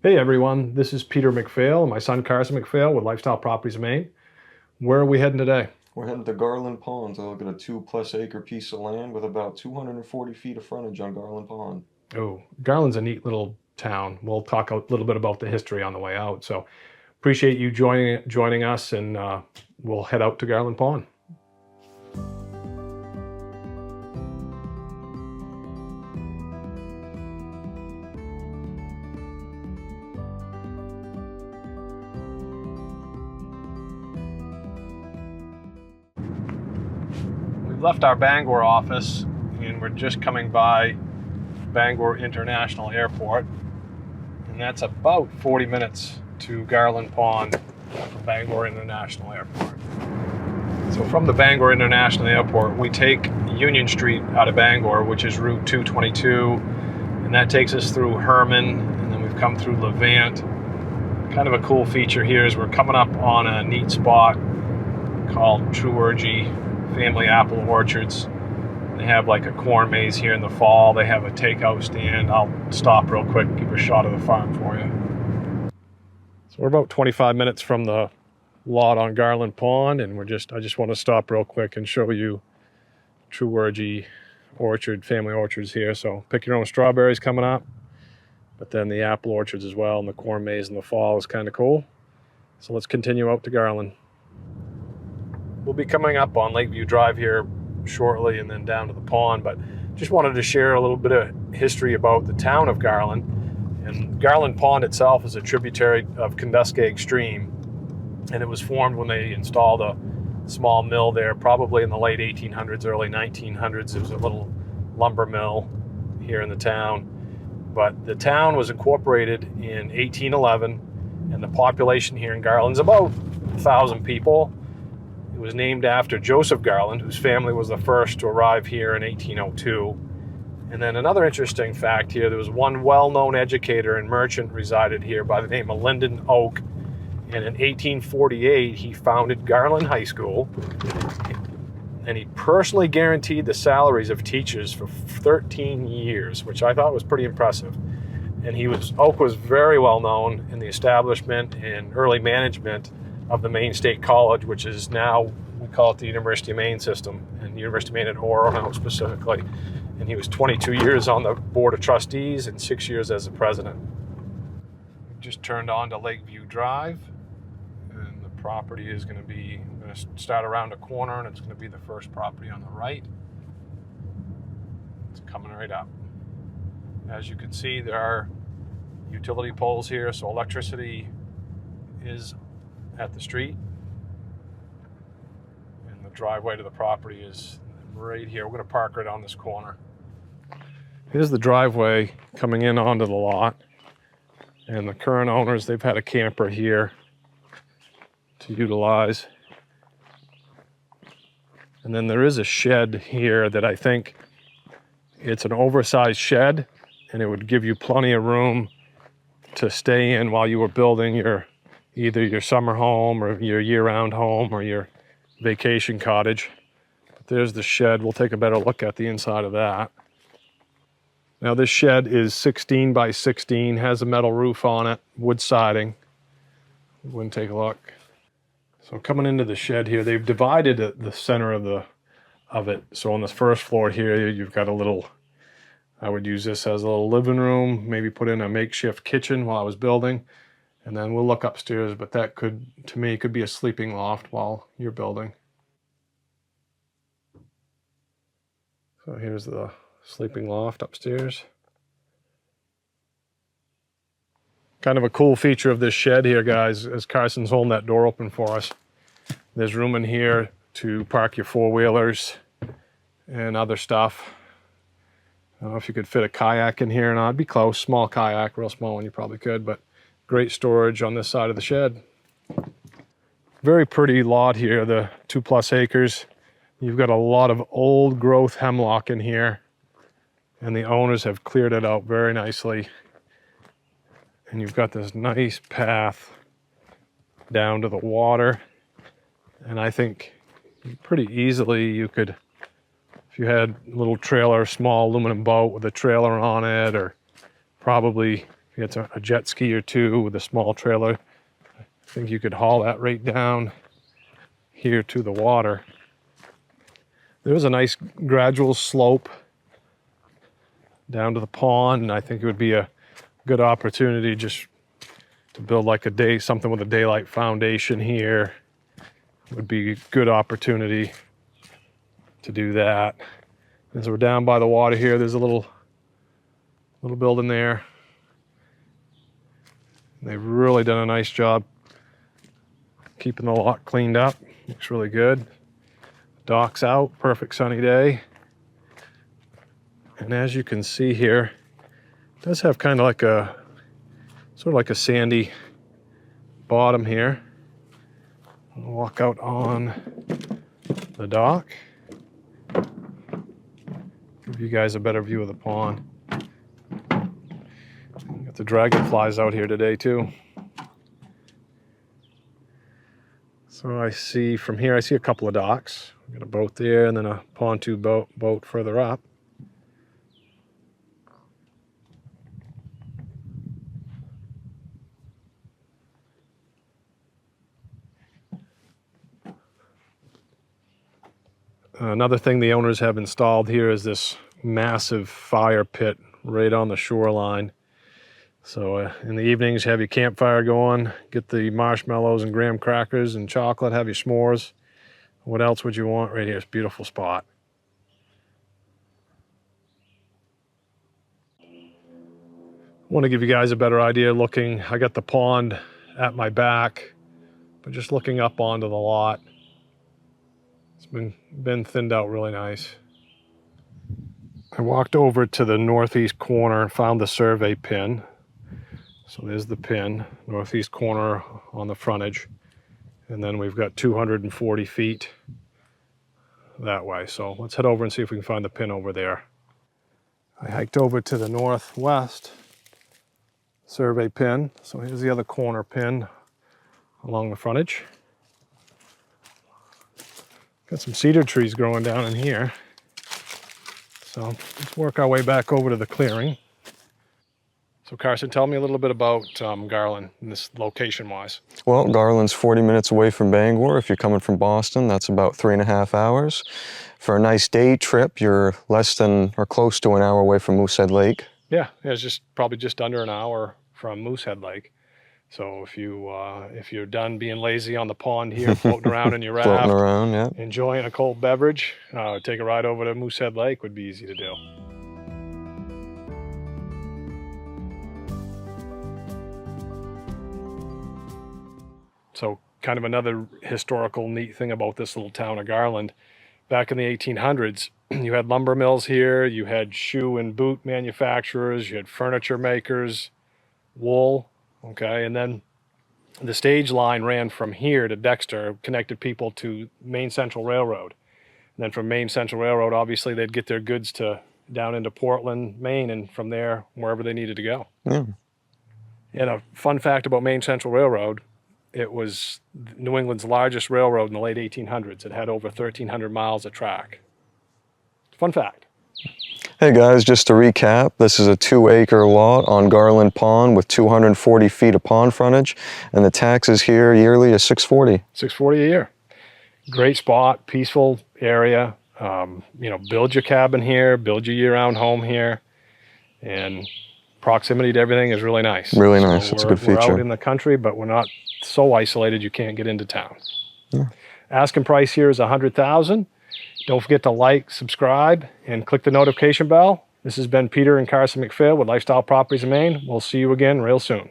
Hey everyone, this is Peter McPhail and my son Carson McPhail with Lifestyle Properties of Maine. Where are we heading today? We're heading to Garland Pond to look at a 2+ acre piece of land with about 240 feet of frontage on Garland Pond. Oh, Garland's a neat little town. We'll talk a little bit about the history on the way out. So appreciate you joining us, and we'll head out to Garland Pond. We've left our Bangor office and we're just coming by Bangor International Airport, and that's about 40 minutes to Garland Pond from Bangor International Airport. So from the Bangor International Airport, we take Union Street out of Bangor, which is Route 222, and that takes us through Herman, and then we've come through Levant. Kind of a cool feature here is we're coming up on a neat spot called Truergy Family Apple Orchards. They have like a corn maze here in the fall. They have a takeout stand. I'll stop real quick, give a shot of the farm for you. So we're about 25 minutes from the lot on Garland Pond, and I just want to stop real quick and show you Truergy Orchard, family orchards here. So pick your own strawberries coming up, but then the apple orchards as well, and the corn maze in the fall is kind of cool. So let's continue out to Garland. We'll be coming up on Lakeview Drive here shortly and then down to the pond, but just wanted to share a little bit of history about the town of Garland. And Garland Pond itself is a tributary of Kenduskeag stream, and it was formed when they installed a small mill there, probably in the late 1800s, early 1900s. It was a little lumber mill here in the town, but the town was incorporated in 1811, and the population here in Garland is about 1,000 people. It was named after Joseph Garland, whose family was the first to arrive here in 1802. And then another interesting fact here, there was one well-known educator and merchant resided here by the name of Lyndon Oak. And in 1848, he founded Garland High School. And he personally guaranteed the salaries of teachers for 13 years, which I thought was pretty impressive. And Oak was very well known in the establishment and early management of the Maine State College, which is now, we call it the University of Maine system, and the University of Maine at Orono specifically. And he was 22 years on the Board of Trustees and 6 years as the president. We've just turned on to Lakeview Drive, and the property is going to start around a corner, and it's going to be the first property on the right. It's coming right up. As you can see, there are utility poles here, so electricity is at the street, and the driveway to the property is right here. We're going to park right on this corner. Here's the driveway coming in onto the lot, and the current owners, they've had a camper here to utilize. And then there is a shed here that I think it's an oversized shed, and it would give you plenty of room to stay in while you were building either your summer home or your year-round home or your vacation cottage. But there's the shed. We'll take a better look at the inside of that. Now this shed is 16 by 16, has a metal roof on it, wood siding. Go and take a look. So coming into the shed here, they've divided the center of it. So on this first floor here, you've got a little, I would use this as a little living room, maybe put in a makeshift kitchen while I was building. And then we'll look upstairs, but that could be a sleeping loft while you're building. So here's the sleeping loft upstairs. Kind of a cool feature of this shed here, guys, as Carson's holding that door open for us. There's room in here to park your four-wheelers and other stuff. I don't know if you could fit a kayak in here or not. It'd be close, small kayak, real small one you probably could, but great storage on this side of the shed. Very pretty lot here, the 2+ acres. You've got a lot of old growth hemlock in here, and the owners have cleared it out very nicely. And you've got this nice path down to the water. And I think pretty easily you could, if you had a little trailer, small aluminum boat with a trailer on it, or probably You get a jet ski or two with a small trailer. I think you could haul that right down here to the water. There's a nice gradual slope down to the pond, and I think it would be a good opportunity just to build like something with a daylight foundation here. Would be a good opportunity to do that. As we're down by the water here, there's a little building there. They've really done a nice job keeping the lot cleaned up. Looks really good. Dock's out, perfect sunny day. And as you can see here, it does have kind of like sort of like a sandy bottom here. I'll walk out on the dock. Give you guys a better view of the pond. Got the dragonflies out here today too. So I see from here, I see a couple of docks. We've got a boat there and then a pontoon boat further up. Another thing the owners have installed here is this massive fire pit right on the shoreline. So in the evenings, have your campfire going, get the marshmallows and graham crackers and chocolate, have your s'mores. What else would you want right here? It's a beautiful spot. I want to give you guys a better idea looking. I got the pond at my back, but just looking up onto the lot. It's been thinned out really nice. I walked over to the northeast corner and found the survey pin. So there's the pin, northeast corner on the frontage. And then we've got 240 feet that way. So let's head over and see if we can find the pin over there. I hiked over to the northwest survey pin. So here's the other corner pin along the frontage. Got some cedar trees growing down in here. So let's work our way back over to the clearing. So Carson, tell me a little bit about Garland, this location-wise. Well, Garland's 40 minutes away from Bangor. If you're coming from Boston, that's about 3.5 hours. For a nice day trip, you're less than or close to an hour away from Moosehead Lake. Yeah, it's probably just under an hour from Moosehead Lake. So if you're done being lazy on the pond here, floating around in your raft, Floating around, yeah. enjoying a cold beverage, take a ride over to Moosehead Lake would be easy to do. So kind of another historical neat thing about this little town of Garland, back in the 1800s, you had lumber mills here, you had shoe and boot manufacturers, you had furniture makers, wool, okay, and then the stage line ran from here to Dexter, connected people to Maine Central Railroad. And then from Maine Central Railroad, obviously they'd get their goods down into Portland, Maine, and from there, wherever they needed to go. Yeah. And a fun fact about Maine Central Railroad, it was New England's largest railroad in the late 1800s. It had over 1,300 miles of track. Fun fact. Hey guys, just to recap, this is a 2-acre lot on Garland Pond with 240 feet of pond frontage, and the taxes here yearly is $640. $640 a year. Great spot, peaceful area. Build your cabin here, build your year-round home here, and proximity to everything is really nice. Really nice. It's a good feature. We're out in the country, but we're not so isolated you can't get into town. Yeah. Asking price here is $100,000. Don't forget to like, subscribe, and click the notification bell. This has been Peter and Carson McPhail with Lifestyle Properties in Maine. We'll see you again real soon.